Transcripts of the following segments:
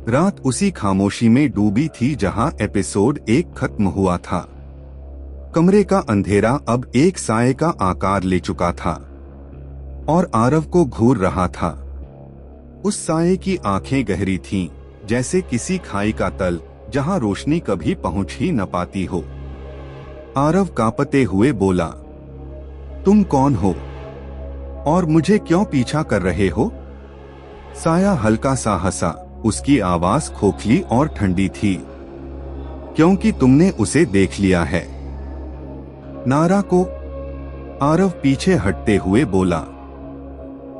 रात उसी खामोशी में डूबी थी जहां एपिसोड 1 खत्म हुआ था। कमरे का अंधेरा अब एक साये का आकार ले चुका था और आरव को घूर रहा था। उस साये की आंखें गहरी थीं, जैसे किसी खाई का तल जहां रोशनी कभी पहुंच ही न पाती हो। आरव कांपते हुए बोला, तुम कौन हो और मुझे क्यों पीछा कर रहे हो? साया हल्का सा हंसा, उसकी आवाज खोखली और ठंडी थी। क्योंकि तुमने उसे देख लिया है। नायरा को? आरव पीछे हटते हुए बोला,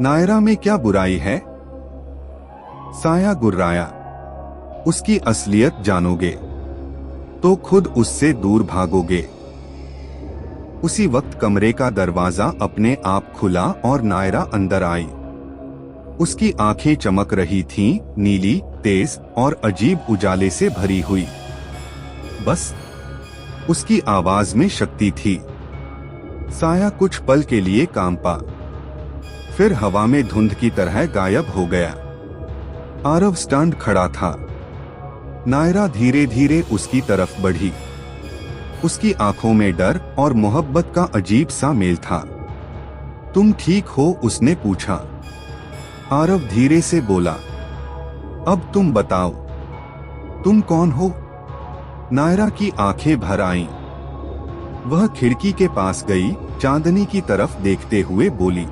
नायरा में क्या बुराई है? साया गुर्राया, उसकी असलियत जानोगे तो खुद उससे दूर भागोगे। उसी वक्त कमरे का दरवाजा अपने आप खुला और नायरा अंदर आई। उसकी आंखें चमक रही थीं, नीली, तेज और अजीब उजाले से भरी हुई। बस उसकी आवाज में शक्ति थी। साया कुछ पल के लिए कांपा, फिर हवा में धुंध की तरह गायब हो गया। आरव स्टैंड खड़ा था। नायरा धीरे धीरे उसकी तरफ बढ़ी। उसकी आंखों में डर और मोहब्बत का अजीब सा मेल था। तुम ठीक हो? उसने पूछा। आरव धीरे से बोला, अब तुम बताओ, तुम कौन हो? नायरा की आंखें भर आईं। वह खिड़की के पास गई, चांदनी की तरफ देखते हुए बोली,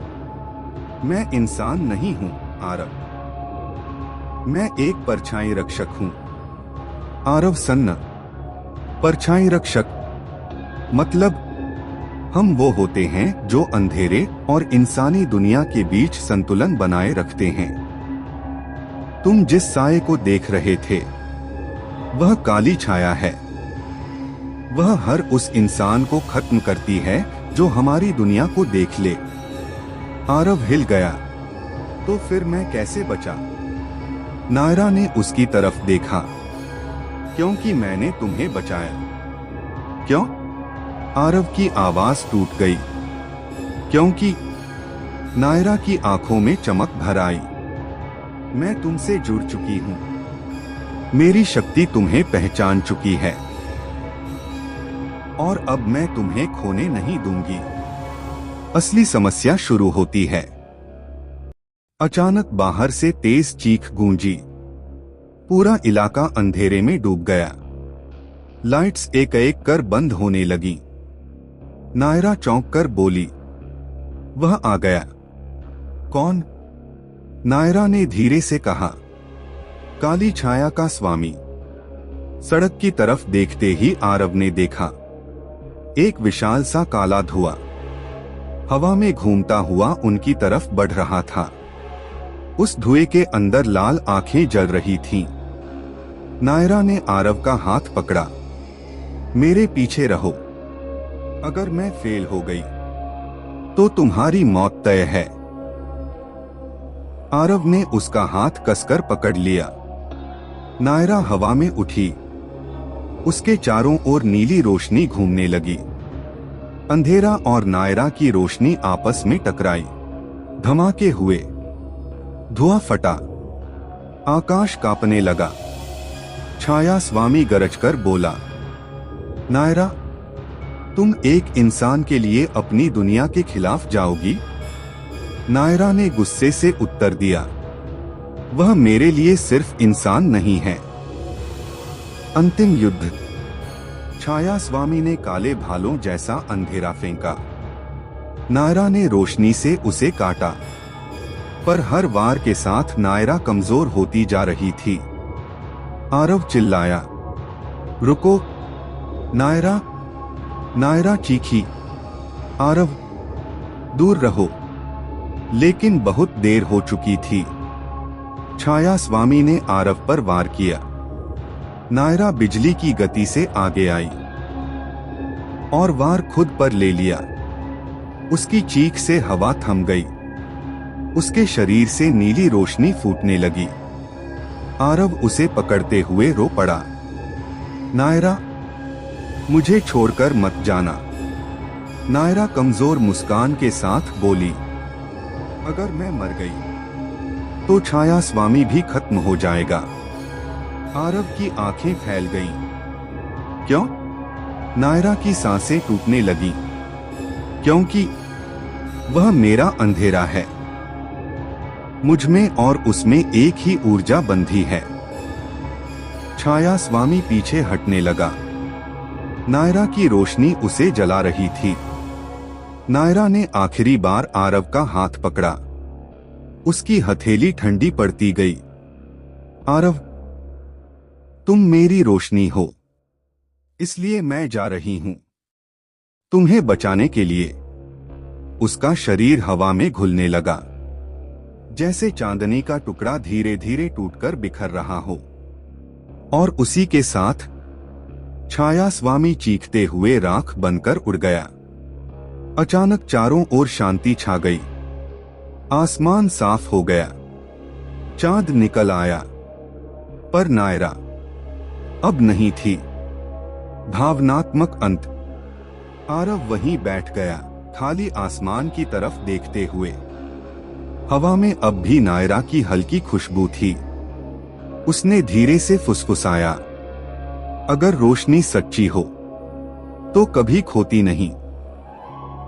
मैं इंसान नहीं हूं आरव, मैं एक परछाई रक्षक हूं। आरव सन्ना, परछाई रक्षक मतलब? हम वो होते हैं जो अंधेरे और इंसानी दुनिया के बीच संतुलन बनाए रखते हैं। तुम जिस साये को देख रहे थे वह काली छाया है। वह हर उस इंसान को खत्म करती है जो हमारी दुनिया को देख ले। आरव हिल गया। तो फिर मैं कैसे बचा? नायरा ने उसकी तरफ देखा। क्योंकि मैंने तुम्हें बचाया। क्यों? आरव की आवाज टूट गई। क्योंकि? नायरा की आंखों में चमक भर आई। मैं तुमसे जुड़ चुकी हूं। मेरी शक्ति तुम्हें पहचान चुकी है और अब मैं तुम्हें खोने नहीं दूंगी। असली समस्या शुरू होती है। अचानक बाहर से तेज चीख गूंजी। पूरा इलाका अंधेरे में डूब गया। लाइट्स एक एक कर बंद होने लगी। नायरा चौंक कर बोली, वह आ गया। कौन? नायरा ने धीरे से कहा, काली छाया का स्वामी। सड़क की तरफ देखते ही आरव ने देखा। एक विशाल सा काला धुआं हवा में घूमता हुआ उनकी तरफ बढ़ रहा था। उस धुएं के अंदर लाल आंखें जल रही थीं। नायरा ने आरव का हाथ पकड़ा। मेरे पीछे रहो। अगर मैं फेल हो गई तो तुम्हारी मौत तय है। आरव ने उसका हाथ कसकर पकड़ लिया। नायरा हवा में उठी। उसके चारों ओर नीली रोशनी घूमने लगी। अंधेरा और नायरा की रोशनी आपस में टकराई। धमाके हुए। धुआं फटा। आकाश कांपने लगा। छाया स्वामी गरजकर बोला, नायरा, तुम एक इंसान के लिए अपनी दुनिया के खिलाफ जाओगी? नायरा ने गुस्से से उत्तर दिया, वह मेरे लिए सिर्फ इंसान नहीं है। अंतिम युद्ध। छाया स्वामी ने काले भालों जैसा अंधेरा फेंका। नायरा ने रोशनी से उसे काटा, पर हर वार के साथ नायरा कमजोर होती जा रही थी। आरव चिल्लाया, रुको नायरा। नायरा चीखी, आरव दूर रहो। लेकिन बहुत देर हो चुकी थी। छाया स्वामी ने आरव पर वार किया। नायरा बिजली की गति से आगे आई और वार खुद पर ले लिया। उसकी चीख से हवा थम गई। उसके शरीर से नीली रोशनी फूटने लगी। आरव उसे पकड़ते हुए रो पड़ा। नायरा, मुझे छोड़कर मत जाना। नायरा कमजोर मुस्कान के साथ बोली, अगर मैं मर गई तो छाया स्वामी भी खत्म हो जाएगा। आरव की आंखें फैल गईं। क्यों? नायरा की सांसें टूटने लगी। क्योंकि वह मेरा अंधेरा है। मुझ में और उसमें एक ही ऊर्जा बंधी है। छाया स्वामी पीछे हटने लगा। नायरा की रोशनी उसे जला रही थी। नायरा ने आखिरी बार आरव का हाथ पकड़ा। उसकी हथेली ठंडी पड़ती गई। आरव, तुम मेरी रोशनी हो, इसलिए मैं जा रही हूं तुम्हें बचाने के लिए। उसका शरीर हवा में घुलने लगा, जैसे चांदनी का टुकड़ा धीरे धीरे टूटकर बिखर रहा हो। और उसी के साथ छाया स्वामी चीखते हुए राख बनकर उड़ गया। अचानक चारों ओर शांति छा गई। आसमान साफ हो गया। चांद निकल आया। पर नायरा अब नहीं थी। भावनात्मक अंत। आरव वहीं बैठ गया, खाली आसमान की तरफ देखते हुए। हवा में अब भी नायरा की हल्की खुशबू थी। उसने धीरे से फुसफुसाया, अगर रोशनी सच्ची हो तो कभी खोती नहीं।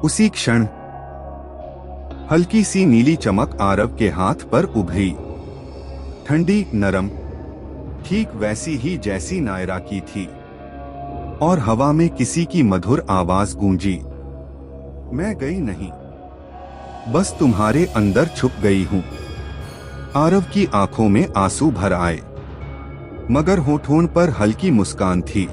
उसी क्षण हल्की सी नीली चमक आरव के हाथ पर उभरी। ठंडी, नरम, ठीक वैसी ही जैसी नायरा की थी। और हवा में किसी की मधुर आवाज गूंजी, मैं गई नहीं, बस तुम्हारे अंदर छुप गई हूं। आरव की आंखों में आंसू भर आए, मगर होठों पर हल्की मुस्कान थी।